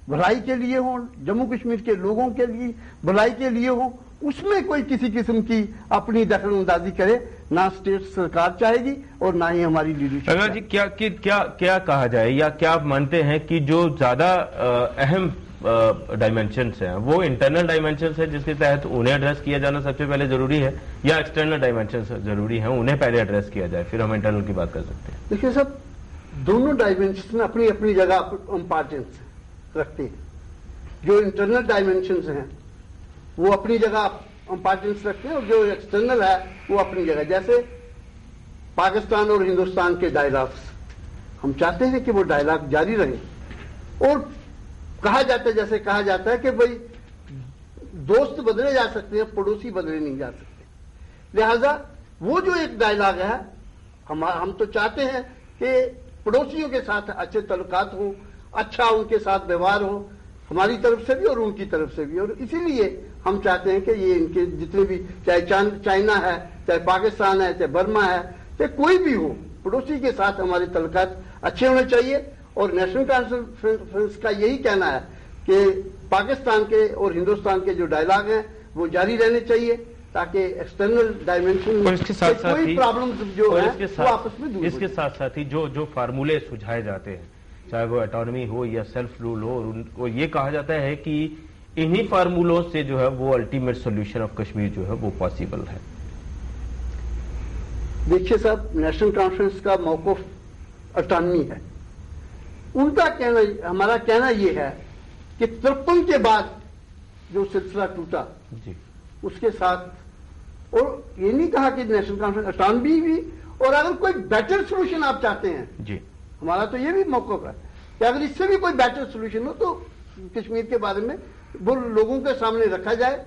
भलाई के लिए हो, जम्मू कश्मीर के लोगों के लिए भलाई के लिए हो, उसमें कोई किसी किस्म की अपनी दखलंदाजी करे ना स्टेट सरकार चाहेगी और ना ही हमारी लीडरशिप। जी क्या कहा जाए, या क्या आप मानते हैं कि जो ज्यादा अहम डायमेंशंस हैं वो इंटरनल डायमेंशंस है जिसके तहत उन्हें एड्रेस किया जाना सबसे पहले जरूरी है, या एक्सटर्नल डायमेंशंस जरूरी है उन्हें पहले एड्रेस किया जाए फिर हम इंटरनल की बात कर सकते हैं? देखिए साहब, दोनों डायमेंशन अपनी अपनी जगह इंपॉर्टेंस रखते हैं। जो इंटरनल डायमेंशंस हैं वो अपनी जगह इंपॉर्टेंस रखते हैं और जो एक्सटर्नल है वो अपनी जगह। जैसे पाकिस्तान और हिंदुस्तान के डायलॉग्स, हम चाहते हैं कि वो डायलॉग जारी रहे। और कहा जाता है, जैसे कहा जाता है कि भाई दोस्त बदले जा सकते हैं, पड़ोसी बदले नहीं जा सकते। लिहाजा वो जो एक डायलॉग है, हम तो चाहते हैं कि पड़ोसियों के साथ अच्छे तल्लुकात हो, अच्छा उनके साथ व्यवहार हो, हमारी तरफ से भी और उनकी तरफ से भी। और इसीलिए हम चाहते हैं कि ये इनके जितने भी, चाहे चाइना है, चाहे पाकिस्तान है, चाहे बर्मा है, चाहे कोई भी हो, पड़ोसी के साथ हमारे तल्लुकात अच्छे होने चाहिए। और नेशनल कॉन्फ्रेंस का यही कहना है कि पाकिस्तान के और हिंदुस्तान के जो डायलॉग हैं वो जारी रहने चाहिए ताकि एक्सटर्नल डायमेंशन में कोई प्रॉब्लम जो है वो आपस में दूर। इसके साथ साथ ही जो फार्मूले सुझाए जाते हैं, चाहे वो ऑटोनॉमी हो या सेल्फ रूल हो, और उनको ये कहा जाता है कि इन्हीं फार्मूलों से जो है वो अल्टीमेट सोल्यूशन ऑफ कश्मीर जो है वो पॉसिबल है। देखिए साहब, नेशनल कॉन्फ्रेंस का मौक़िफ़ ऑटोनॉमी है। उनका कहना, हमारा कहना यह है कि 53 के बाद जो सिलसिला टूटा जी, उसके साथ, और ये नहीं कहा कि नेशनल कॉन्फ्रेंस ऑटोनॉमी भी, और अगर कोई बेटर सोल्यूशन आप चाहते हैं जी, हमारा तो ये भी मौक़िफ़ है कि अगर इससे भी कोई बेटर सोल्यूशन हो तो कश्मीर के बारे में वो लोगों के सामने रखा जाए।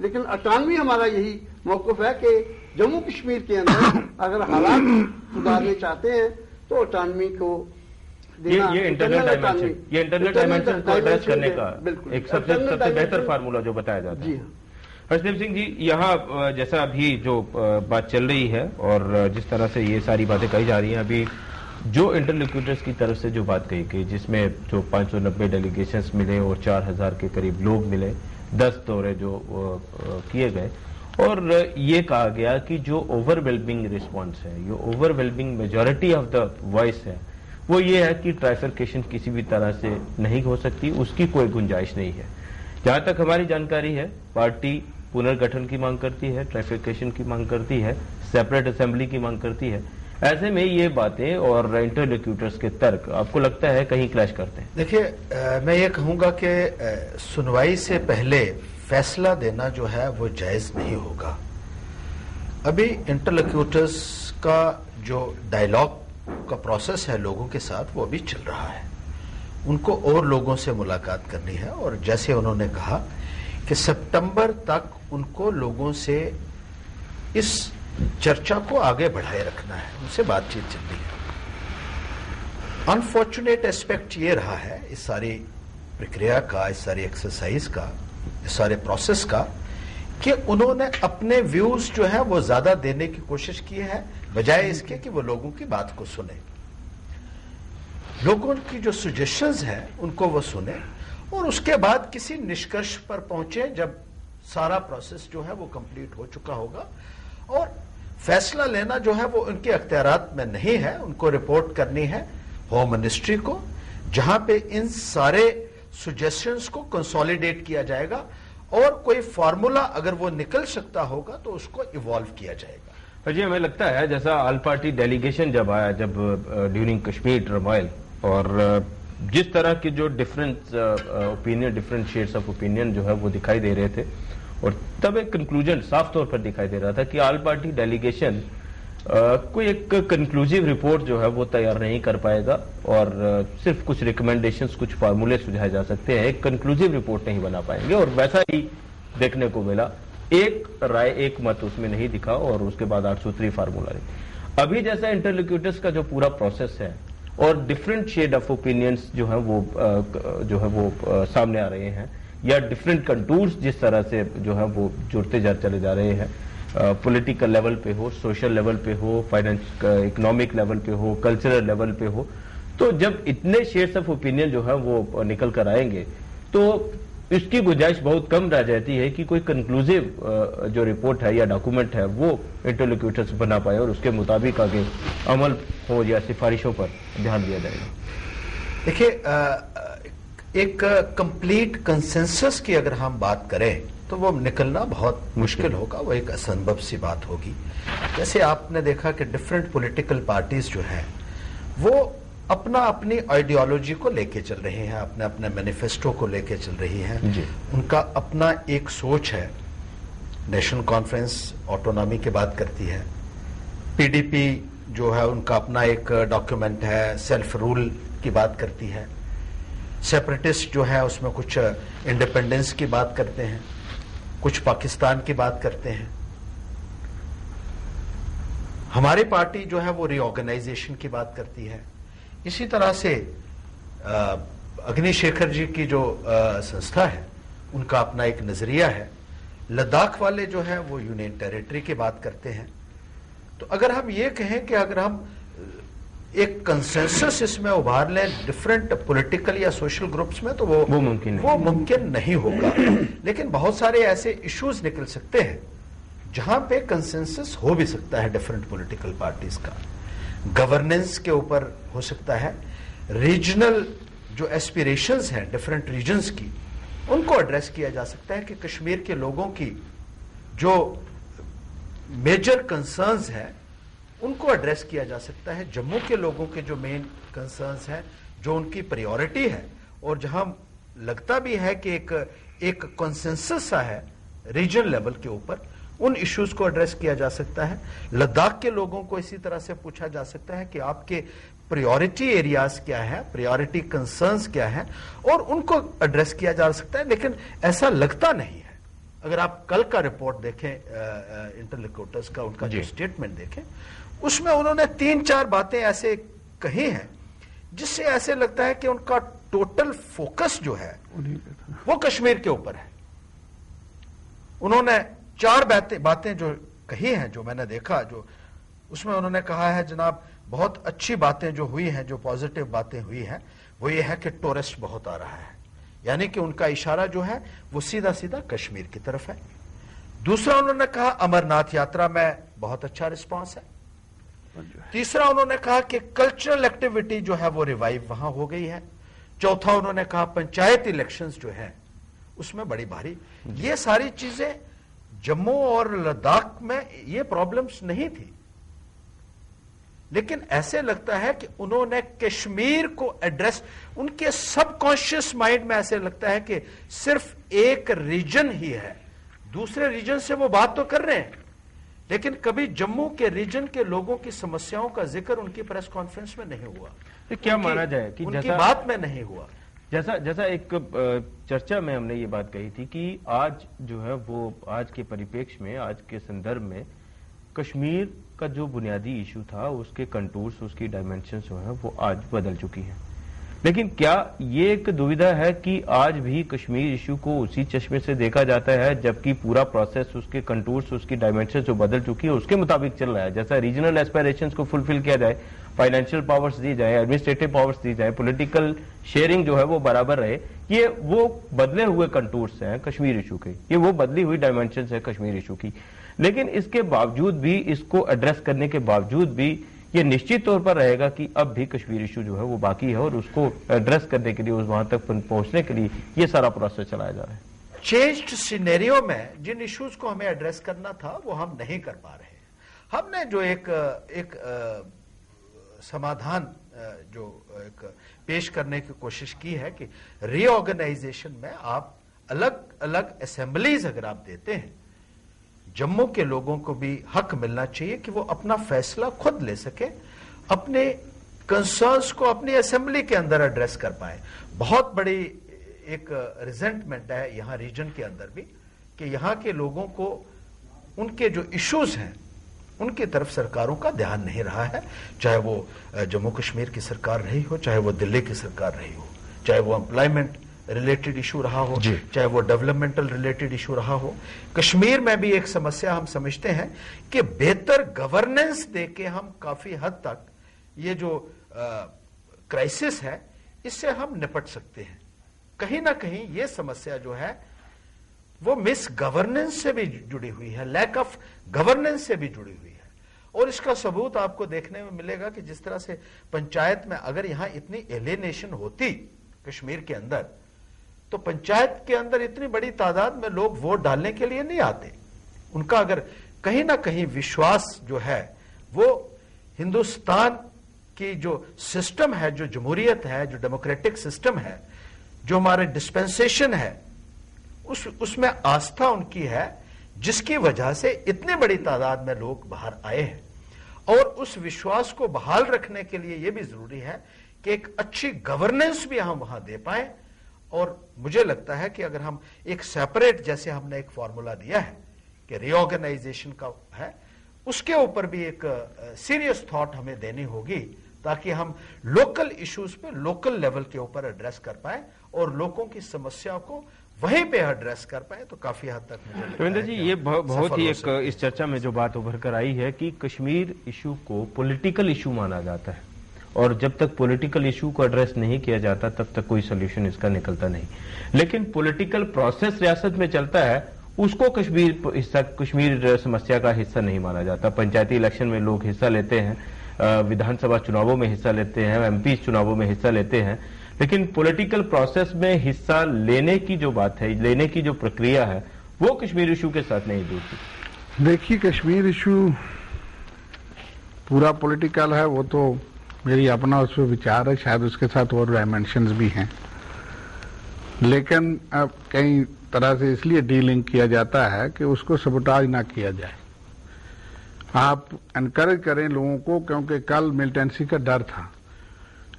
लेकिन ऑटोनॉमी हमारा यही मौक़िफ़ है कि जम्मू कश्मीर के अंदर अगर हालात सुधारने चाहते हैं तो ऑटोनॉमी को ये इंटरनल डायमेंशन को एड्रेस करने का एक सबसे बेहतर फार्मूला जो बताया जाता है। हर्षदीप सिंह जी, यहाँ जैसा अभी जो बात चल रही है और जिस तरह से ये सारी बातें कही जा रही हैं, अभी जो इंटरलोक्यूटर्स की तरफ से जो बात कही गई, जिसमें जो 590 डेलीगेशंस मिले और 4000 के करीब लोग मिले, 10 दौरे जो किए गए, और ये कहा गया कि जो ओवरवेलमिंग रिस्पॉन्स है, ये overwhelming majority of the voice है, वो ये है कि ट्राइफरकेशन किसी भी तरह से नहीं हो सकती, उसकी कोई गुंजाइश नहीं है। जहां तक हमारी जानकारी है, पार्टी पुनर्गठन की मांग करती है, ट्राइफरकेशन की मांग करती है, सेपरेट असेंबली की मांग करती है। ऐसे में ये बातें और इंटरलोक्यूटर्स के तर्क आपको लगता है कहीं क्लैश करते हैं? देखिए, मैं ये कहूंगा कि सुनवाई से पहले फैसला देना जो है वो जायज नहीं होगा। अभी इंटरलोक्यूटर्स का जो डायलॉग का प्रोसेस है लोगों के साथ, वो अभी चल रहा है। उनको और लोगों से मुलाकात करनी है, और जैसे उन्होंने कहा कि सितंबर तक उनको लोगों से इस चर्चा को आगे बढ़ाए रखना है, उनसे बातचीत चलनी है। अनफॉर्चुनेट एस्पेक्ट ये रहा है इस सारी प्रक्रिया का, इस सारी एक्सरसाइज का, इस सारे प्रोसेस का, कि उन्होंने अपने व्यूज जो है वो ज्यादा देने की कोशिश की है बजाय इसके कि वो लोगों की बात को सुने। लोगों की जो सजेशंस हैं उनको वो सुने और उसके बाद किसी निष्कर्ष पर पहुंचे जब सारा प्रोसेस जो है वो कंप्लीट हो चुका होगा। और फैसला लेना जो है वो उनके अख्तियारात में नहीं है, उनको रिपोर्ट करनी है होम मिनिस्ट्री को, जहां पे इन सारे सजेशंस को कंसोलिडेट किया जाएगा और कोई फार्मूला अगर वो निकल सकता होगा तो उसको इवॉल्व किया जाएगा। जी, हमें लगता है जैसा ऑल पार्टी डेलीगेशन जब आया, जब ड्यूरिंग कश्मीर टर्मोइल, और जिस तरह के जो different opinion, different shades of opinion जो है वो दिखाई दे रहे थे, और तब एक कंक्लूजन साफ तौर पर दिखाई दे रहा था कि ऑल पार्टी डेलीगेशन कोई एक कंक्लूसिव रिपोर्ट जो है वो तैयार नहीं कर पाएगा, और सिर्फ कुछ रिकमेंडेशंस, कुछ फार्मूले सुझाए जा सकते हैं, एक कंक्लूसिव रिपोर्ट नहीं बना पाएंगे। और वैसा ही देखने को मिला, एक राय, एक मत उसमें नहीं दिखा, और उसके बाद 8 सूत्री फार्मूला नहीं। अभी जैसा इंटरलोक्यूटर्स का जो पूरा प्रोसेस है और डिफरेंट शेड ऑफ ओपिनियंस जो है वो सामने आ रहे हैं, या डिफरेंट कंटूर्स जिस तरह से जो है वो जुड़ते चले जा रहे हैं, पॉलिटिकल लेवल पे हो, सोशल लेवल पे हो, फाइनेंस इकोनॉमिक लेवल पे हो, कल्चरल लेवल पे हो, तो जब इतने शेयर्स ऑफ ओपिनियन जो है वो निकल कर आएंगे तो इसकी गुंजाइश बहुत कम रह जाती है कि कोई कंक्लूसिव जो रिपोर्ट है या डॉक्यूमेंट है वो इंटरलोक्यूटर्स बना पाए और उसके मुताबिक आगे अमल हो या सिफारिशों पर ध्यान दिया जाएगा। देखिए, एक कंप्लीट कंसेंसस की अगर हम बात करें तो वो निकलना बहुत मुश्किल होगा, वो एक असंभव सी बात होगी। जैसे आपने देखा कि डिफरेंट पॉलिटिकल पार्टीज जो हैं वो अपना अपनी आइडियोलॉजी को लेके चल रहे हैं, अपने अपने मैनिफेस्टो को लेके चल रही हैं, उनका अपना एक सोच है। नेशनल कॉन्फ्रेंस ऑटोनॉमी की बात करती है, पीडीपी जो है उनका अपना एक डॉक्यूमेंट है, सेल्फ रूल की बात करती है, सेपरेटिस्ट जो है उसमें कुछ इंडिपेंडेंस की बात करते हैं, कुछ पाकिस्तान की बात करते हैं। हमारी पार्टी जो है वो रीऑर्गेनाइजेशन की बात करती है। इसी तरह से अग्निशेखर जी की जो संस्था है उनका अपना एक नजरिया है। लद्दाख वाले जो है वो यूनियन टेरिटरी की बात करते हैं। तो अगर हम ये कहें कि अगर हम एक कंसेंसस इसमें उभार लें डिफरेंट पॉलिटिकल या सोशल ग्रुप्स में तो वो मुमकिन नहीं होगा। लेकिन बहुत सारे ऐसे इश्यूज निकल सकते हैं जहां पे कंसेंसस हो भी सकता है डिफरेंट पॉलिटिकल पार्टीज का। गवर्नेंस के ऊपर हो सकता है, रीजनल जो एस्पिरेशंस हैं डिफरेंट रीजन्स की उनको एड्रेस किया जा सकता है कि कश्मीर के लोगों की जो मेजर कंसर्न्स हैं उनको एड्रेस किया जा सकता है। जम्मू के लोगों के जो मेन कंसर्न्स हैं, जो उनकी प्रायोरिटी है और जहां लगता भी है कि एक कंसेंसस सा है रीजन लेवल के ऊपर, उन इश्यूज को एड्रेस किया जा सकता है। लद्दाख के लोगों को इसी तरह से पूछा जा सकता है कि आपके प्रायोरिटी एरियाज क्या है, प्रायोरिटी कंसर्न्स क्या है, और उनको एड्रेस किया जा सकता है। लेकिन ऐसा लगता नहीं है। अगर आप कल का रिपोर्ट देखें इंटरलोक्यूटर्स का, उनका जो स्टेटमेंट देखें, उसमें उन्होंने 3-4 बातें ऐसे कही हैं जिससे ऐसे लगता है कि उनका टोटल फोकस जो है वो कश्मीर के ऊपर है। उन्होंने 4 बातें जो कही हैं, जो मैंने देखा, जो उसमें उन्होंने कहा है जनाब बहुत अच्छी बातें जो हुई हैं, जो पॉजिटिव बातें हुई हैं, वो ये है कि टूरिस्ट बहुत आ रहा है, यानी कि उनका इशारा जो है वो सीधा सीधा कश्मीर की तरफ है। दूसरा उन्होंने कहा अमरनाथ यात्रा में बहुत अच्छा रिस्पांस है। तीसरा उन्होंने कहा कि कल्चरल एक्टिविटी जो है वो रिवाइव वहां हो गई है। चौथा उन्होंने कहा पंचायत इलेक्शंस जो है उसमें बड़ी भारी, ये सारी चीजें जम्मू और लद्दाख में ये प्रॉब्लम्स नहीं थी। लेकिन ऐसे लगता है कि उन्होंने कश्मीर को एड्रेस, उनके सबकॉन्शियस माइंड में ऐसे लगता है कि सिर्फ एक रीजन ही है, दूसरे रीजन से वो बात तो कर रहे हैं लेकिन कभी जम्मू के रीजन के लोगों की समस्याओं का जिक्र उनकी प्रेस कॉन्फ्रेंस में नहीं हुआ। तो क्या माना जाए कि उनकी बात में नहीं हुआ। जैसा एक चर्चा में हमने ये बात कही थी कि आज जो है वो आज के परिप्रेक्ष्य में, आज के संदर्भ में कश्मीर का जो बुनियादी इशू था उसके कंटूर्स, उसकी डायमेंशन जो है वो आज बदल चुकी है। लेकिन क्या ये एक दुविधा है कि आज भी कश्मीर इशू को उसी चश्मे से देखा जाता है जबकि पूरा प्रोसेस, उसके कंटूर्स, उसकी डायमेंशन जो बदल चुकी है उसके मुताबिक चल रहा है। जैसा रीजनल एस्पायरेशंस को फुलफिल किया जाए, फाइनेंशियल पावर्स दी जाए, एडमिनिस्ट्रेटिव पावर्स दी जाए, पॉलिटिकल शेयरिंग जो है वो बराबर रहे, ये वो बदले हुए कंटूर्स हैं कश्मीर इशू के, ये वो बदली हुई डायमेंशन है कश्मीर इशू की। लेकिन इसके बावजूद भी, इसको एड्रेस करने के बावजूद भी ये निश्चित तौर पर रहेगा कि अब भी कश्मीर इशू जो है वो बाकी है और उसको एड्रेस करने के लिए, उस वहां तक पहुंचने के लिए ये सारा प्रोसेस चलाया जा रहा है। चेंज्ड सिनेरियो में जिन इश्यूज को हमें एड्रेस करना था वो हम नहीं कर पा रहे। हमने जो एक समाधान जो एक पेश करने की कोशिश की है कि रीऑर्गेनाइजेशन में आप अलग अलग असेंबलीज अगर आप देते हैं, जम्मू के लोगों को भी हक मिलना चाहिए कि वो अपना फैसला खुद ले सके, अपने कंसर्न्स को अपनी असेंबली के अंदर एड्रेस कर पाए। बहुत बड़ी एक रिजेंटमेंट है यहां रीजन के अंदर भी कि यहां के लोगों को उनके जो इश्यूज हैं उनकी तरफ सरकारों का ध्यान नहीं रहा है, चाहे वो जम्मू कश्मीर की सरकार रही हो, चाहे वो दिल्ली की सरकार रही हो, चाहे वो एम्प्लॉयमेंट रिलेटेड इशू रहा हो, चाहे वो डेवलपमेंटल रिलेटेड इशू रहा हो। कश्मीर में भी एक समस्या हम समझते हैं कि बेहतर गवर्नेंस देके हम काफी हद तक ये जो क्राइसिस है, इससे हम निपट सकते हैं। कहीं ना कहीं ये समस्या जो है वो मिस गवर्नेंस से भी जुड़ी हुई है, लैक ऑफ गवर्नेंस से भी जुड़ी हुई है। और इसका सबूत आपको देखने में मिलेगा कि जिस तरह से पंचायत में अगर यहां इतनी एलिनेशन होती कश्मीर के अंदर, तो पंचायत के अंदर इतनी बड़ी तादाद में लोग वोट डालने के लिए नहीं आते। उनका अगर कहीं ना कहीं विश्वास जो है वो हिंदुस्तान की जो सिस्टम है, जो जमहूरियत है, जो डेमोक्रेटिक सिस्टम है, जो हमारे डिस्पेंसेशन है, उसमें आस्था उनकी है, जिसकी वजह से इतनी बड़ी तादाद में लोग बाहर आए हैं। और उस विश्वास को बहाल रखने के लिए यह भी जरूरी है कि एक अच्छी गवर्नेंस भी हम वहां दे पाए। और मुझे लगता है कि अगर हम एक सेपरेट, जैसे हमने एक फॉर्मूला दिया है कि रीऑर्गेनाइजेशन का है, उसके ऊपर भी एक सीरियस थॉट हमें देनी होगी, ताकि हम लोकल इश्यूज पे लोकल लेवल के ऊपर एड्रेस कर पाए और लोगों की समस्या को वहीं पे एड्रेस कर पाए, तो काफी हद तक मुझे रविंद्र जी ये बहुत ही एक इस चर्चा में जो बात उभर कर आई है कि कश्मीर इशू को पॉलिटिकल इशू माना जाता है, और जब तक पॉलिटिकल इशू को एड्रेस नहीं किया जाता तब तक कोई सोल्यूशन इसका निकलता नहीं। लेकिन पॉलिटिकल प्रोसेस रियासत में चलता है, उसको कश्मीर समस्या का हिस्सा नहीं माना जाता। पंचायती इलेक्शन में लोग हिस्सा लेते हैं, विधानसभा चुनावों में हिस्सा लेते हैं, एमपी चुनावों में हिस्सा लेते हैं, लेकिन पॉलिटिकल प्रोसेस में हिस्सा लेने की जो बात है, लेने की जो प्रक्रिया है, वो कश्मीर इशू के साथ नहीं जुड़ती। देखिए, कश्मीर इशू पूरा पॉलिटिकल है, वो तो मेरी अपना उस पर विचार है, शायद उसके साथ और डायमेंशंस भी हैं, लेकिन अब कई तरह से इसलिए डीलिंग किया जाता है कि उसको सबोटाज ना किया जाए। आप एनकरेज करें लोगों को, क्योंकि कल मिलिटेंसी का डर था।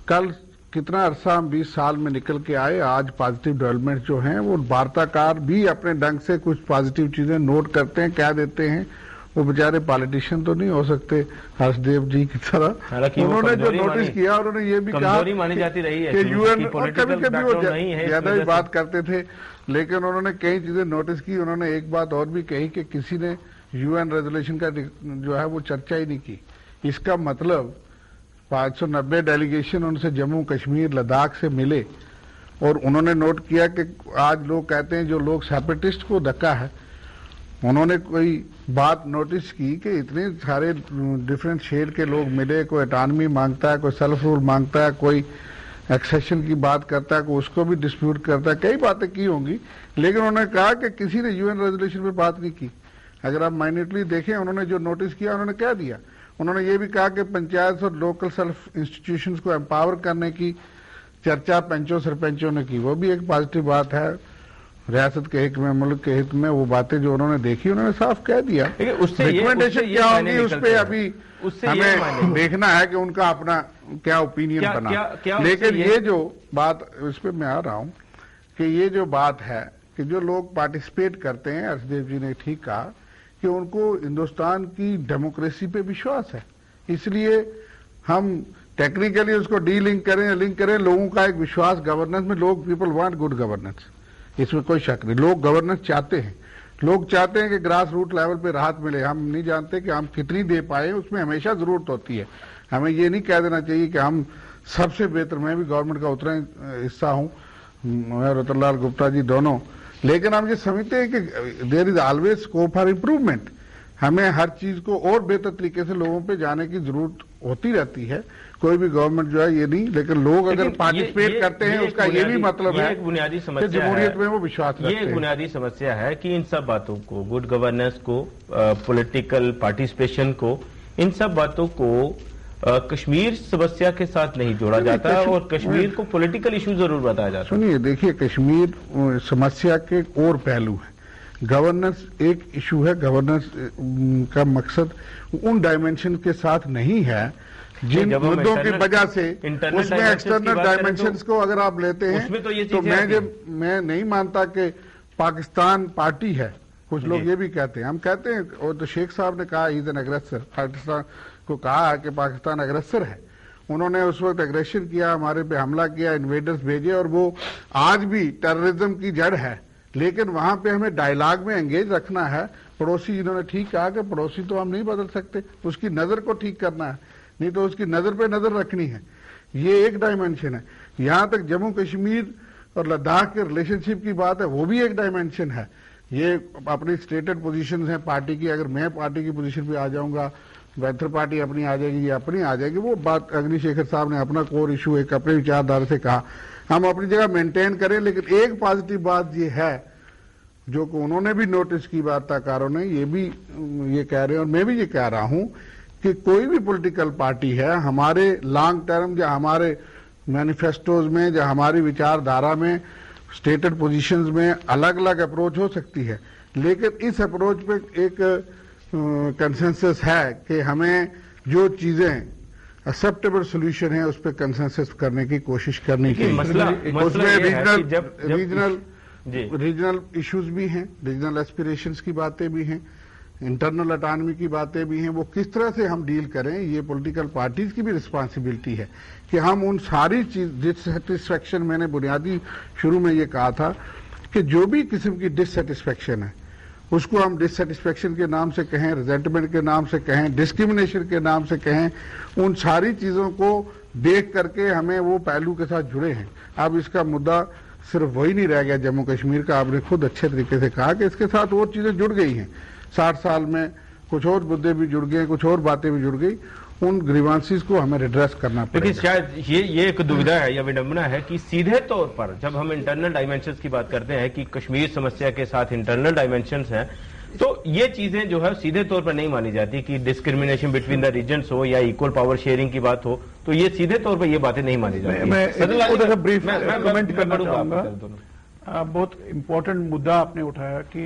कल कितना अरसा हम 20 साल में निकल के आए, आज पॉजिटिव डेवलपमेंट जो हैं वो वार्ताकार भी अपने ढंग से कुछ पॉजिटिव चीजें नोट करते हैं, कह देते हैं। वो बेचारे पॉलिटिशियन तो नहीं हो सकते हर्षदेव जी की तरह। उन्होंने जो नोटिस किया, उन्होंने ये भी कहा मानी जाती रही है कि यूएन, और कभी कभी वो ज्यादा भी बात करते थे, लेकिन उन्होंने कई चीजें नोटिस की। उन्होंने एक बात और भी कही कि किसी ने यूएन रेजोल्यूशन का जो है वो चर्चा ही नहीं की। इसका मतलब 590 डेलीगेशन उनसे जम्मू कश्मीर लद्दाख से मिले, और उन्होंने नोट किया कि आज लोग कहते हैं जो लोग सेपरेटिस्ट को धक्का है, उन्होंने कोई बात नोटिस की कि इतने सारे डिफरेंट शेड के लोग मिले, कोई ऑटोनॉमी मांगता है, कोई सेल्फ रूल मांगता है, कोई एक्सेशन की बात करता है, कोई उसको भी डिस्प्यूट करता है, कई बातें की होंगी, लेकिन उन्होंने कहा कि किसी ने यूएन रेजोल्यूशन पे बात नहीं की। अगर आप माइन्यूटली देखें, उन्होंने जो नोटिस किया उन्होंने क्या दिया, उन्होंने ये भी कहा कि पंचायत और लोकल सेल्फ इंस्टीट्यूशंस को एम्पावर करने की चर्चा पंचों सरपंचों ने की, वो भी एक पॉजिटिव बात है। रियासत के हित में, मुल्क के हित में वो बातें जो उन्होंने देखी, उन्होंने साफ कह दिया। रिकमेंडेशन क्या होगी उस पर अभी हमें देखना है कि उनका अपना क्या ओपिनियन बना। लेकिन ये जो बात, इस पर मैं आ रहा हूं कि ये जो बात है कि जो लोग पार्टिसिपेट करते हैं, हर्षदेव जी ने ठीक कहा कि उनको हिंदुस्तान की डेमोक्रेसी पे विश्वास है, इसलिए हम टेक्निकली उसको डीलिंक करें या लिंक करें, लोगों का एक विश्वास गवर्नेंस में, लोग पीपल वांट गुड गवर्नेंस, इसमें कोई शक नहीं। लोग गवर्नेंस चाहते हैं, लोग चाहते हैं कि ग्रास रूट लेवल पे राहत मिले। हम नहीं जानते कि हम कितनी दे पाए, उसमें हमेशा जरूरत होती है। हमें ये नहीं कह देना चाहिए कि हम सबसे बेहतर, मैं भी गवर्नमेंट का उतना हिस्सा हूं, मैं रतनलाल गुप्ता जी दोनों, लेकिन हम ये समझते हैं कि there is always scope for improvement. हमें हर चीज को और बेहतर तरीके से लोगों पे जाने की जरूरत होती रहती है। कोई भी गवर्नमेंट जो है ये नहीं, लेकिन लोग अगर पार्टिसिपेट करते हैं उसका ये भी मतलब है बुनियादी समस्या, जमहूरियत में वो विश्वास रखते हैं। ये एक बुनियादी समस्या है कि इन सब बातों को, गुड गवर्नेंस को, पॉलिटिकल पार्टिसिपेशन को, इन सब बातों को कश्मीर समस्या के साथ नहीं जोड़ा जाता और कश्मीर को पॉलिटिकल इशू जरूर बताया जाता है। सुनिए, देखिए, कश्मीर समस्या के और पहलू है। गवर्नेंस एक इशू है, गवर्नेंस का मकसद उन डायमेंशन के साथ नहीं है जिन मुद्दों की वजह से, उसमें एक्सटर्नल डायमेंशंस को अगर आप लेते हैं तो मैं नहीं मानता कि पाकिस्तान पार्टी है। कुछ लोग ये भी कहते हैं, हम कहते हैं, और तो शेख साहब ने कहा इज एन एग्रेसर, पाकिस्तान को कहा कि पाकिस्तान अग्रेसर है। उन्होंने उस वक्त एग्रेशन किया, हमारे पे हमला किया, इन्वेडर्स भेजे, और वो आज भी टेररिज्म की जड़ है। लेकिन वहां पे हमें डायलॉग में एंगेज रखना है। पड़ोसी, जिन्होंने ठीक कहा कि पड़ोसी तो हम नहीं बदल सकते, उसकी नजर को ठीक करना है, नहीं तो उसकी नजर पे नजर रखनी है। ये एक डायमेंशन है। यहां तक जम्मू कश्मीर और लद्दाख के रिलेशनशिप की बात है, वो भी एक डायमेंशन है। ये अपनी स्टेटेड पोजीशन है पार्टी की, अगर मैं पार्टी की पोजीशन पे आ जाऊंगा, वेंथर पार्टी अपनी आ जाएगी या अपनी आ जाएगी, वो बात अग्निशेखर साहब ने अपना कोर इशू एक अपने विचारधारा से कहा, हम अपनी जगह मेंटेन करें। लेकिन एक पॉजिटिव बात ये है जो कि उन्होंने भी नोटिस की वार्ताकारों ने, ये भी ये कह रहे हैं और मैं भी ये कह रहा हूं कि कोई भी पॉलिटिकल पार्टी है, हमारे लॉन्ग टर्म या हमारे मैनिफेस्टोज में या हमारी विचारधारा में स्टेटेड पोजीशंस में अलग अलग अप्रोच हो सकती है, लेकिन इस अप्रोच पे एक कंसेंसस है कि हमें जो चीजें एक्सेप्टेबल सोल्यूशन है उस पर कंसेंसस करने की कोशिश करनी चाहिए। उसमें रीजनल इश्यूज भी हैं, रीजनल एस्पिरेशंस की बातें भी हैं, इंटरनल ऑटोनॉमी की बातें भी हैं। वो किस तरह से हम डील करें, ये पॉलिटिकल पार्टीज की भी रिस्पांसिबिलिटी है कि हम उन सारी चीज डिससेटिस्फैक्शन, मैंने बुनियादी शुरू में ये कहा था कि जो भी किस्म की डिससेटिस्फैक्शन है उसको हम डिससेटिस्फैक्शन के नाम से कहें, रिजेंटमेंट के नाम से कहें, डिस्क्रिमिनेशन के नाम से कहें, उन सारी चीजों को देख करके हमें वो पहलू के साथ जुड़े हैं। अब इसका मुद्दा सिर्फ वही नहीं रह गया जम्मू कश्मीर का, आपने खुद अच्छे तरीके से कहा कि इसके साथ और चीजें जुड़ गई हैं। 60 साल में कुछ और मुद्दे भी जुड़ गए, कुछ और बातें भी जुड़ गई, उन ग्रीवांसेस को हमें रिड्रेस करना पड़ेगा। लेकिन शायद ये एक दुविधा है या विडंबना है कि सीधे तौर पर जब हम इंटरनल डायमेंशंस की बात करते हैं कि कश्मीर समस्या के साथ इंटरनल डायमेंशंस हैं, तो ये चीजें जो है सीधे तौर पर नहीं मानी जाती कि डिस्क्रिमिनेशन बिटवीन द रीजन्स हो या इक्वल पावर शेयरिंग की बात हो, तो ये सीधे तौर पर ये बातें नहीं मानी जाती। मैं ब्रीफ कमेंट करना चाहूंगा। बहुत इंपॉर्टेंट मुद्दा आपने उठाया कि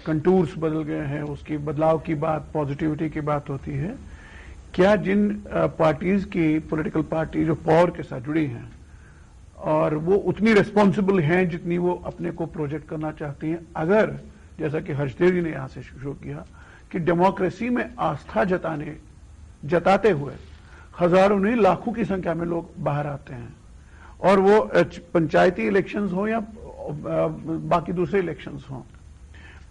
कंटूर्स बदल गए हैं, उसकी बदलाव की बात, पॉजिटिविटी की बात होती है। क्या जिन पार्टीज की पॉलिटिकल पार्टी जो पावर के साथ जुड़ी हैं और वो उतनी रिस्पॉन्सिबल हैं जितनी वो अपने को प्रोजेक्ट करना चाहती हैं, अगर जैसा कि हर्षदेव जी ने यहां से शुरू किया कि डेमोक्रेसी में आस्था जताते हुए हजारों नहीं लाखों की संख्या में लोग बाहर आते हैं, और वो पंचायती इलेक्शंस हो या बाकी दूसरे इलेक्शंस हो,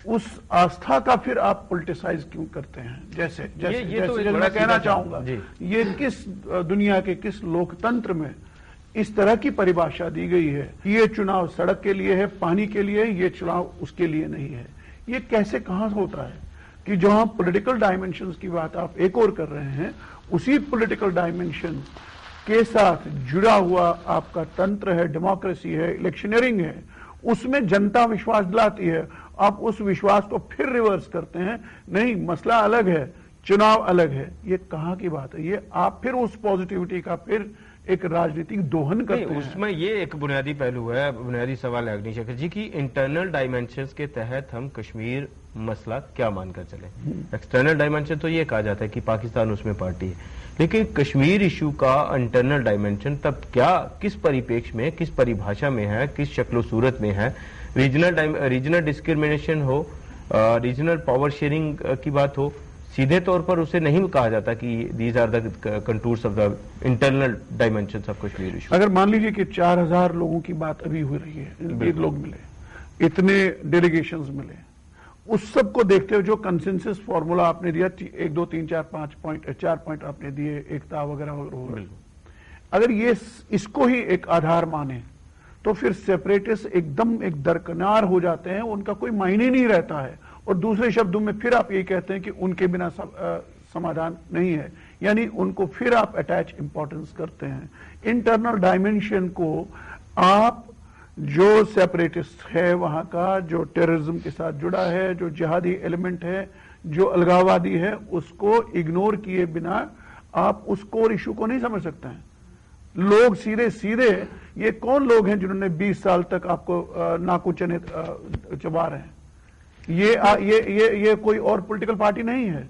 उस आस्था का फिर आप पॉलिटिसाइज क्यों करते हैं? जैसे मैं कहना चाहूंगा, ये किस दुनिया के किस लोकतंत्र में इस तरह की परिभाषा दी गई है कि ये चुनाव सड़क के लिए है, पानी के लिए, ये चुनाव उसके लिए नहीं है? ये कैसे, कहां होता है कि जहां पॉलिटिकल डायमेंशंस की बात आप एक और कर रहे हैं, उसी पॉलिटिकल डायमेंशन के साथ जुड़ा हुआ आपका तंत्र है, डेमोक्रेसी है, इलेक्शनरिंग है, उसमें जनता विश्वास दिलाती है, आप उस विश्वास को फिर रिवर्स करते हैं, नहीं मसला अलग है, चुनाव अलग है। ये कहां की बात है? ये आप फिर उस पॉजिटिविटी का फिर एक राजनीतिक दोहन करते हैं। उसमें ये एक बुनियादी पहलू है, बुनियादी सवाल है अग्निशेखर जी की इंटरनल डायमेंशंस के तहत हम कश्मीर मसला क्या मानकर चले? एक्सटर्नल डायमेंशन तो ये कहा जाता है कि पाकिस्तान उसमें पार्टी है, लेकिन कश्मीर इशू का इंटरनल डायमेंशन तब क्या, किस परिपेक्ष में, किस परिभाषा में है, किस शक्लो सूरत में है? रीजनल डिस्क्रिमिनेशन हो, रीजनल पावर शेयरिंग की बात हो, सीधे तौर पर उसे नहीं कहा जाता कि these are the contours of the internal dimensions of Kashmir issue. अगर मान लीजिए कि 4000 लोगों की बात अभी हो रही है, लोग मिले, इतने डेलीगेशंस मिले, उस सब को देखते हुए जो कंसेंसस फॉर्मूला आपने दिया, 1 2 3 4 5 पॉइंट, 4 पॉइंट आपने दिए, एकता वगैरह वगैरह, अगर ये इसको ही एक आधार माने तो फिर सेपरेटिस्ट एकदम एक दरकिनार हो जाते हैं, उनका कोई मायने नहीं रहता है। और दूसरे शब्दों में फिर आप ये कहते हैं कि उनके बिना समाधान नहीं है, यानी उनको फिर आप अटैच इंपॉर्टेंस करते हैं। इंटरनल डायमेंशन को आप जो सेपरेटिस्ट है वहां का, जो टेररिज्म के साथ जुड़ा है, जो जिहादी एलिमेंट है, जो अलगाववादी है, उसको इग्नोर किए बिना आप उस कोर इशू को नहीं समझ सकते हैं। लोग सीधे सीधे, ये कौन लोग हैं जिन्होंने 20 साल तक आपको नाकू चने चबा रहे हैं? ये कोई और पॉलिटिकल पार्टी नहीं है,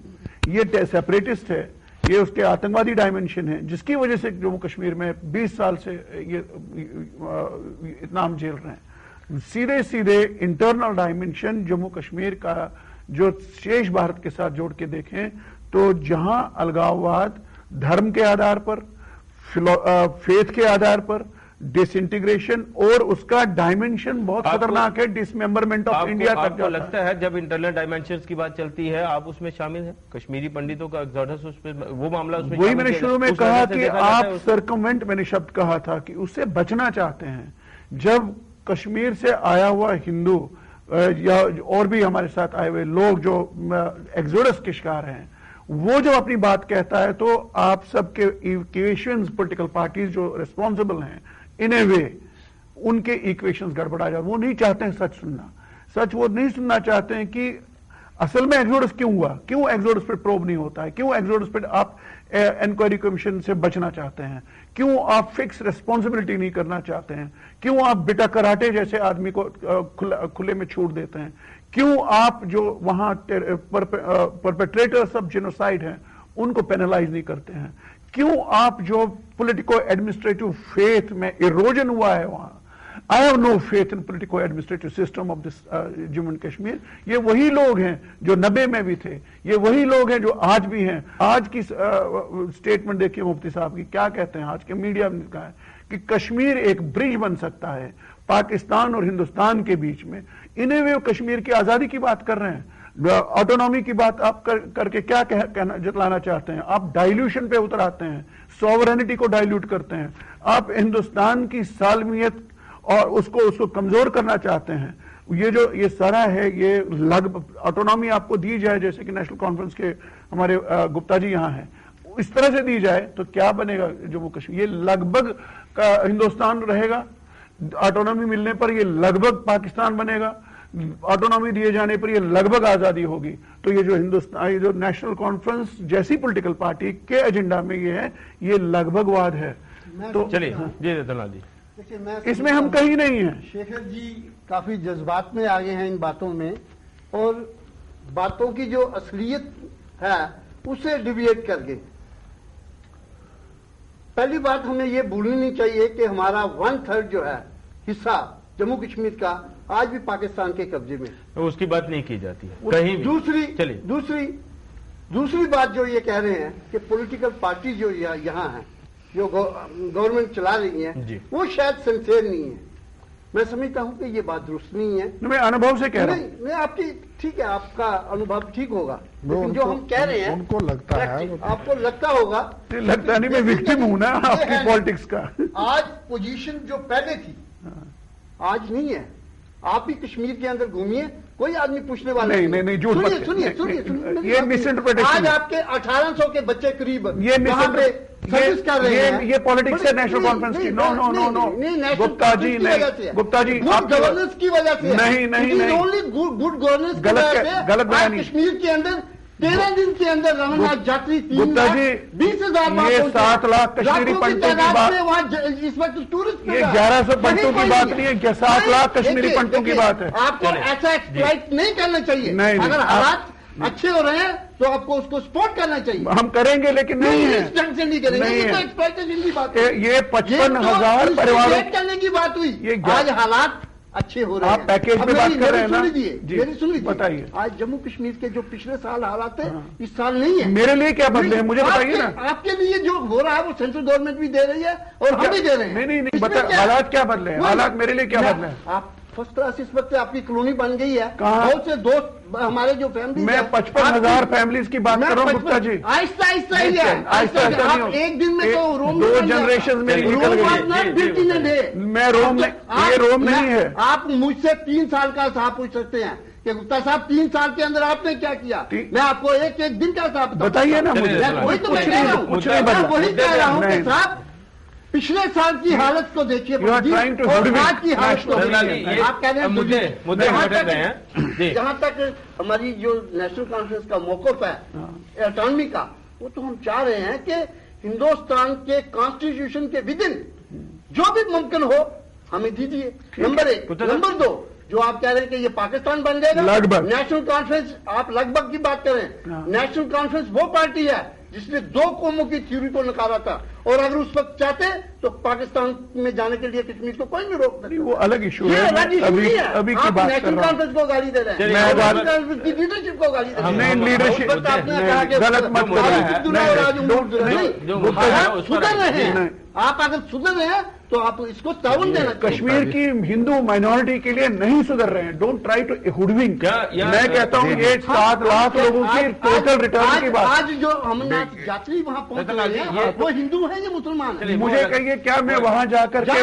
ये सेपरेटिस्ट है, ये उसके आतंकवादी डायमेंशन है, जिसकी वजह से जम्मू कश्मीर में 20 साल से ये इतना हम झेल रहे हैं। सीधे सीधे इंटरनल डायमेंशन जम्मू कश्मीर का जो शेष भारत के साथ जोड़ के देखें तो जहां अलगाववाद धर्म के आधार पर, फेथ के आधार पर, डिसइंटीग्रेशन और उसका डायमेंशन बहुत खतरनाक है, डिसमेंबरमेंट ऑफ इंडिया तक। आपको लगता है जब इंटरनल डायमेंशंस की बात चलती है आप उसमें शामिल हैं? कश्मीरी पंडितों का एक्सोडस उसमें वो मामला उसमें वही मैंने शुरू में कहा कि आप सर्कमवेंट, मैंने शब्द कहा था कि उससे बचना चाहते हैं। जब कश्मीर से आया हुआ हिंदू या और भी हमारे साथ आए हुए लोग जो एक्सोडस के शिकार हैं, वो जब अपनी बात कहता है तो आप सबके इक्वेशंस, पॉलिटिकल पार्टीज जो रिस्पॉन्सिबल हैं इन ए वे, उनके इक्वेशंस गड़बड़ा जाए। वो नहीं चाहते हैं सच सुनना, सच वो नहीं सुनना चाहते हैं कि असल में एक्सोडस क्यों हुआ, क्यों एक्सोडस पे प्रोब नहीं होता है, क्यों एक्सोडस पे आप इंक्वायरी कमीशन से बचना चाहते हैं, क्यों आप फिक्स रिस्पॉन्सिबिलिटी नहीं करना चाहते हैं, क्यों आप बिटा कराटे जैसे आदमी को खुले में छोड़ देते हैं, क्यों आप जो वहां परपेट्रेटर्स ऑफ जेनोसाइड हैं उनको पेनलाइज नहीं करते हैं, क्यों आप जो पॉलिटिको एडमिनिस्ट्रेटिव फेथ में इरोजन हुआ है वहां, I have no faith in politico administrative system of this Jammu and Kashmir. ये वही लोग हैं जो 90 में भी थे, ये वही लोग हैं जो आज भी हैं। आज की स्टेटमेंट देखिए मुफ्ती साहब की, क्या कहते हैं आज के मीडिया में कहा है कि कश्मीर एक ब्रिज बन सकता है पाकिस्तान और हिंदुस्तान के बीच में। इन्हें वे कश्मीर की आजादी की बात कर रहे हैं, ऑटोनॉमी की बात आप करके क्या कहना जतलाना चाहते हैं? आप डाइल्यूशन पे उतर आते हैं, सॉवरेनिटी को डाइल्यूट करते हैं, आप हिंदुस्तान की सालमियत और उसको कमजोर करना चाहते हैं। ये सारा है, ये लगभग ऑटोनॉमी आपको दी जाए जैसे कि नेशनल कॉन्फ्रेंस के हमारे गुप्ता जी यहाँ हैं, इस तरह से दी जाए तो क्या बनेगा जम्मू कश्मीर? ये लगभग हिंदुस्तान रहेगा, ऑटोनॉमी मिलने पर ये लगभग पाकिस्तान बनेगा, ऑटोनॉमी दिए जाने पर ये लगभग आजादी होगी। तो ये जो हिंदुस्तान, ये जो नेशनल कॉन्फ्रेंस जैसी पॉलिटिकल पार्टी के एजेंडा में ये है, ये लगभगवाद है। तो चलिए जी दलाल जी, इसमें हम कहीं नहीं है। शेखर जी काफी जज्बात में आ गए हैं इन बातों में, और बातों की जो असलियत है उसे डिविएट कर गए। पहली बात हमें यह भूलनी नहीं चाहिए कि हमारा 1/3 जो है हिस्सा जम्मू कश्मीर का आज भी पाकिस्तान के कब्जे में, उसकी बात नहीं की जाती है कहीं भी। दूसरी बात जो ये कह रहे हैं कि पॉलिटिकल पार्टी जो यहाँ है, जो गवर्नमेंट चला रही है, वो शायद सिंसियर नहीं है। मैं समझता हूं कि ये बात दुरुस्त नहीं है। मैं अनुभव से कह रहा हूं। नहीं, आपकी ठीक है, आपका अनुभव ठीक होगा, लेकिन जो हम कह रहे हैं उनको लगता है, आपको लगता होगा। लगता नहीं, मैं विक्टिम हूं ना आपकी पॉलिटिक्स का। आज पोजीशन जो पहले थी आज नहीं है। आप भी कश्मीर के अंदर घूमिए, कोई आदमी पूछने वाला नहीं, झूठ मत। सुनिए, ये मिसइंटरप्रिटेशन। आज आपके 1800 के बच्चे करीब ये सर्विस कर रहे हैं। ये पॉलिटिक्स है नेशनल कॉन्फ्रेंस की। नो गुप्ता जी, नहीं गुप्ता जी, गुड गवर्नेंस की वजह से नहीं, ओनली गुड गवर्नेंस गलत बयान। कश्मीर के अंदर 13 दिन के अंदर रमननाथ यात्री 20,000 ये 7 लाख कश्मीरी पंडितों की बात, इस वक्त टूरिस्ट, ये 1100 पंडितों की बात नहीं है, 7 लाख कश्मीरी पंडितों की बात है। आपको ऐसा एक्सप्लॉइट नहीं करना चाहिए। अगर हालात अच्छे हो रहे हैं तो आपको उसको सपोर्ट करना चाहिए। हम करेंगे, लेकिन नहीं है, इस ढंग से नहीं करेंगे। ये तो एक्सप्लॉइटेशन की बात है। ये 55,000 परिवारों करने की बात हुई। ये आज हालात अच्छे हो रहे हैं। आप पैकेज में बात कर रहे हैं ना? मेरी सुन लीजिए, बताइए। आज जम्मू कश्मीर के जो पिछले साल हालात है, इस साल नहीं है। मेरे लिए क्या बदले हैं मुझे बताइए ना। आपके लिए जो हो रहा है वो सेंट्रल गवर्नमेंट भी दे रही है और हम भी दे रहे हैं। नहीं, हालात क्या बदले हैं? हालात मेरे लिए क्या बदले हैं? आप फर्स्ट क्लास इस वक्त आपकी कॉलोनी बन गई है। बहुत से दोस्त हमारे जो फैमिली, मैं 55,000 फैमिलीज की बात कर रहा हूँ गुप्ता जी। आहिस्ता आहिस्ता ही है, आहिस्ता एक दिन में तो रोम 2 जनरेशन मेरी निकल गई। मैं रोम, ये रोम नहीं है। आप मुझसे 3 साल का हिसाब पूछ सकते हैं कि गुप्ता साहब 3 साल के अंदर आपने क्या किया। मैं आपको एक दिन का हिसाब बताइए ना मुझे। वही तो मैं कह रहा हूँ, वही कह रहा हूँ कि साहब पिछले साल की हालत को देखिए और आज की हालत को देखिए। आप कह रहे हैं मुद्दे जहां तक हमारी जो नेशनल कॉन्फ्रेंस का मौकफ है ऑटोनॉमी का, वो तो हम चाह रहे हैं कि हिंदुस्तान के कॉन्स्टिट्यूशन के विदिन जो भी मुमकिन हो हमें दीजिए। नंबर 1। नंबर 2, जो आप कह रहे हैं कि ये पाकिस्तान बन जाएगा, लगभग नेशनल कॉन्फ्रेंस, आप लगभग की बात करें। नेशनल कॉन्फ्रेंस वो पार्टी है जिसने 2 कौमों की थ्योरी को नकारा था, और अगर उस वक्त चाहते तो पाकिस्तान में जाने के लिए कश्मीर को कोई नहीं रोक सकता। वो अलग इशू है। अभी की बात कर नेशनल कॉन्फ्रेंस को गाली दे रहे हैं, नेशनल कॉन्फ्रेंस की लीडरशिप को गाली दे रहे हैं। लीडरशिप गलत मत सुधर रहे हैं। आप अगर सुधर रहे हैं तो आप इसको ताउन देना। कश्मीर की हिंदू माइनॉरिटी के लिए नहीं सुधर रहे हैं। Don't try to hoodwink. मैं कहता हूँ ये 7 लाख लोगों की टोटल रिटर्न की बात। आज जो अमरनाथ यात्री वहां पहुंच रहे हैं वो हिंदू है या मुसलमान है? मुझे कहिए क्या मैं वहां जाकर के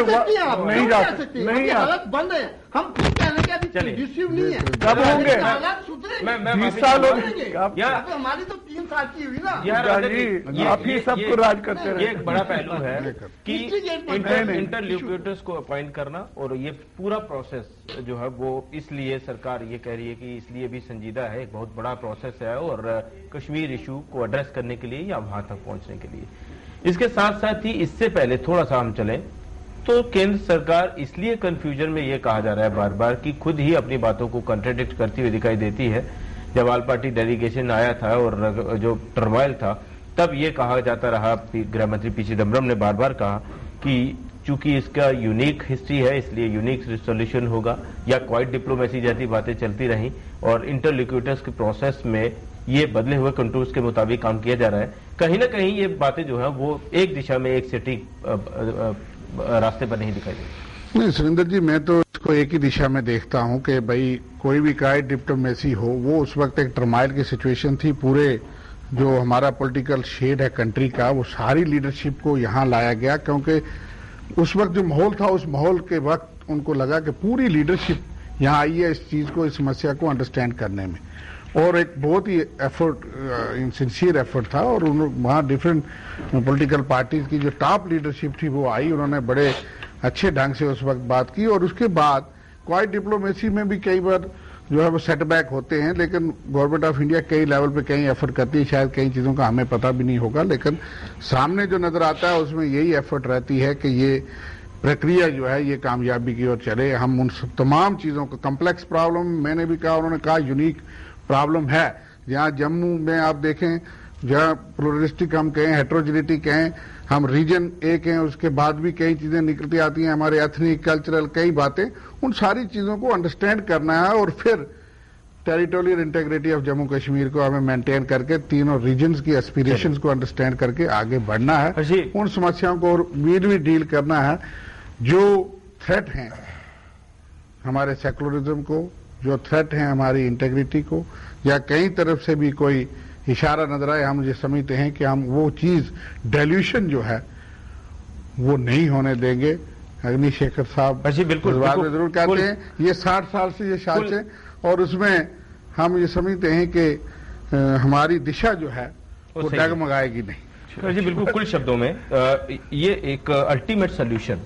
नहीं जा सकती? नहीं, हालत बंद है। हम फिर कहने के अभी कंडीसिव नहीं है। कब होंगे? हालात सुधरे 20 साल हो गए। हमारी तो 3 साल की हुई ना। आप ही सबको राज करते रहे। ये एक बड़ा पहलू है कि इंटरलोक्यूटर्स को अपॉइंट करना, और ये पूरा प्रोसेस जो है वो इसलिए सरकार ये कह रही है कि इसलिए भी संजीदा है, एक बहुत बड़ा प्रोसेस है, और कश्मीर इशू को एड्रेस करने के लिए या वहां तक पहुंचने के लिए। इसके साथ साथ ही इससे पहले थोड़ा सा हम चलें तो केंद्र सरकार इसलिए कंफ्यूजन में ये कहा जा रहा है बार बार कि खुद ही अपनी बातों को कॉन्ट्रडिक्ट करती हुई दिखाई देती है। जब ऑल पार्टी डेलीगेशन आया था और जो टर्मोइल था, तब ये कहा जाता रहा, गृह मंत्री पी चिदम्बरम ने बार बार कहा कि चूंकि इसका यूनिक हिस्ट्री है इसलिए यूनिक सोल्यूशन होगा, या क्वाइट डिप्लोमेसी जैसी बातें चलती रहीं, और इंटरलोक्यूटर्स के प्रोसेस में ये बदले हुए कंटूर्स के मुताबिक काम किया जा रहा है। कहीं ना कहीं ये बातें जो है वो एक दिशा में एक सटीक रास्ते पर नहीं दिखाई देती। नहीं सुरेंद्र जी, मैं तो इसको एक ही दिशा में देखता हूं कि भाई कोई भी क्वाइट डिप्लोमेसी हो, वो उस वक्त एक टर्माइल की सिचुएशन थी। पूरे जो हमारा पॉलिटिकल शेड है कंट्री का, वो सारी लीडरशिप को यहां लाया गया, क्योंकि उस वक्त जो माहौल था, उस माहौल के वक्त उनको लगा कि पूरी लीडरशिप यहां आई है इस चीज को, इस समस्या को अंडरस्टैंड करने में, और एक बहुत ही एफर्ट, सिंसियर एफर्ट था। और वहाँ डिफरेंट पॉलिटिकल पार्टीज की जो टॉप लीडरशिप थी वो आई, उन्होंने बड़े अच्छे ढंग से उस वक्त बात की। और उसके बाद क्वाइट डिप्लोमेसी में भी कई बार जो है वो सेटबैक होते हैं, लेकिन गवर्नमेंट ऑफ इंडिया कई लेवल पे कई एफर्ट करती है, शायद कई चीजों का हमें पता भी नहीं होगा, लेकिन सामने जो नजर आता है उसमें यही एफर्ट रहती है कि ये प्रक्रिया जो है ये कामयाबी की ओर चले। हम उन तमाम चीजों को, कम्प्लेक्स प्रॉब्लम मैंने भी कहा, उन्होंने कहा यूनिक प्रॉब्लम है। जहाँ जम्मू में आप देखें, जहाँ प्लुरलिस्टिक हम कहें, हेट्रोजिनिटी कहें, हम रीजन एक हैं, उसके बाद भी कई चीजें निकलती आती हैं, हमारे एथनिक कल्चरल कई बातें, उन सारी चीजों को अंडरस्टैंड करना है, और फिर territorial integrity of Jammu Kashmir को हमें मेंटेन करके तीनों रीजन्स की एस्पिरेशंस को अंडरस्टैंड करके आगे बढ़ना है। उन समस्याओं को भी डील करना है जो थ्रेट हैं हमारे सेकुलरिज्म को, जो थ्रेट है हमारी इंटेग्रिटी को, या कई तरफ से भी कोई इशारा नजर आए, हम ये समझते हैं कि हम वो चीज डाइल्यूशन जो है वो नहीं होने देंगे। अग्निशेखर साहब बिल्कुल में जरूर कहते हैं ये 60 साल से ये साजिश है, और उसमें हम ये समझते हैं कि हमारी दिशा जो है वो डगमगाएगी नहीं। जी बिल्कुल, कुल शब्दों में ये एक ultimate solution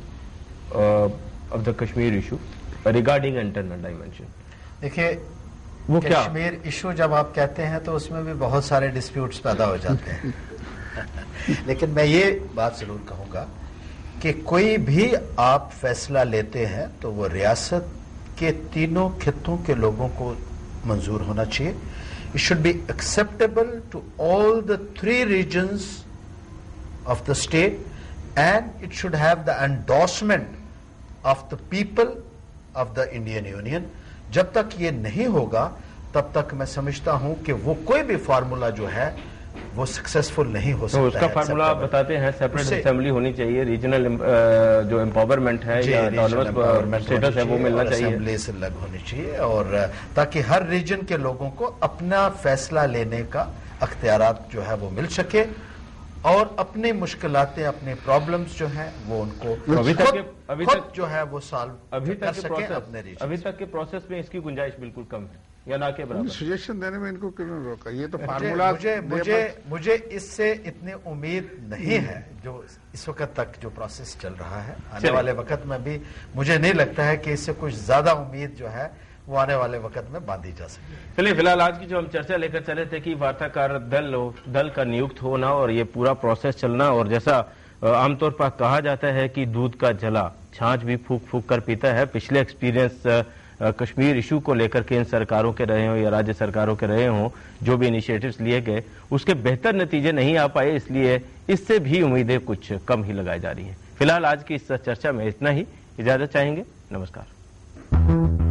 of the Kashmir issue regarding internal dimension. देखिए, वो कश्मीर इशू जब आप कहते हैं तो उसमें भी बहुत सारे डिस्प्यूट्स पैदा हो जाते हैं लेकिन मैं ये बात जरूर कहूंगा कि कोई भी आप फैसला लेते हैं तो वो रियासत के तीनों खित्तों के लोगों को मंजूर होना चाहिए। It should be acceptable to all the 3 regions of the state, and it should have the endorsement of the people of the Indian union. जब तक ये नहीं होगा तब तक मैं समझता हूं कि वो कोई भी फार्मूला जो है वो सक्सेसफुल नहीं हो सकता। तो उसका फार्मूला आप बताते हैं, सेपरेट असेंबली होनी चाहिए, रीजनल जो एम्पावरमेंट है या ऑटोनॉमस स्टेटस है वो मिलना चाहिए, असेंबली से अलग होनी चाहिए, और ताकि हर रीजन के लोगों को अपना फैसला लेने का अख्तियारात जो है वो मिल सके, और अपनी मुश्किलातें, अपने प्रॉब्लम्स जो हैं वो उनको अभी तक जो है वो सॉल्व कर सके अपने रीजन। अभी तक के प्रोसेस में इसकी गुंजाइश बिल्कुल कम है या ना के बराबर। सजेशन देने में इनको क्यों रोका? ये तो फार्मूला मुझे इससे इतनी उम्मीद नहीं है जो इस वक्त तक जो प्रोसेस चल रहा है। आने वाले वक्त में भी मुझे नहीं लगता है कि इससे कुछ ज्यादा उम्मीद जो है वो आने वाले वक्त में बांधी जा सके। चलिए, फिलहाल आज की जो हम चर्चा लेकर चले थे कि वार्ताकार दल का नियुक्त होना और ये पूरा प्रोसेस चलना, और जैसा आमतौर पर कहा जाता है कि दूध का जला छाछ भी फूक फूक कर पीता है। पिछले एक्सपीरियंस कश्मीर इशू को लेकर केंद्र सरकारों के रहे हों या राज्य सरकारों के रहे हों, जो भी इनिशिएटिव्स लिए गए उसके बेहतर नतीजे नहीं आ पाए, इसलिए इससे भी उम्मीदें कुछ कम ही लगाई जा रही हैं। फिलहाल आज की इस चर्चा में इतना ही, इजाजत चाहेंगे, नमस्कार।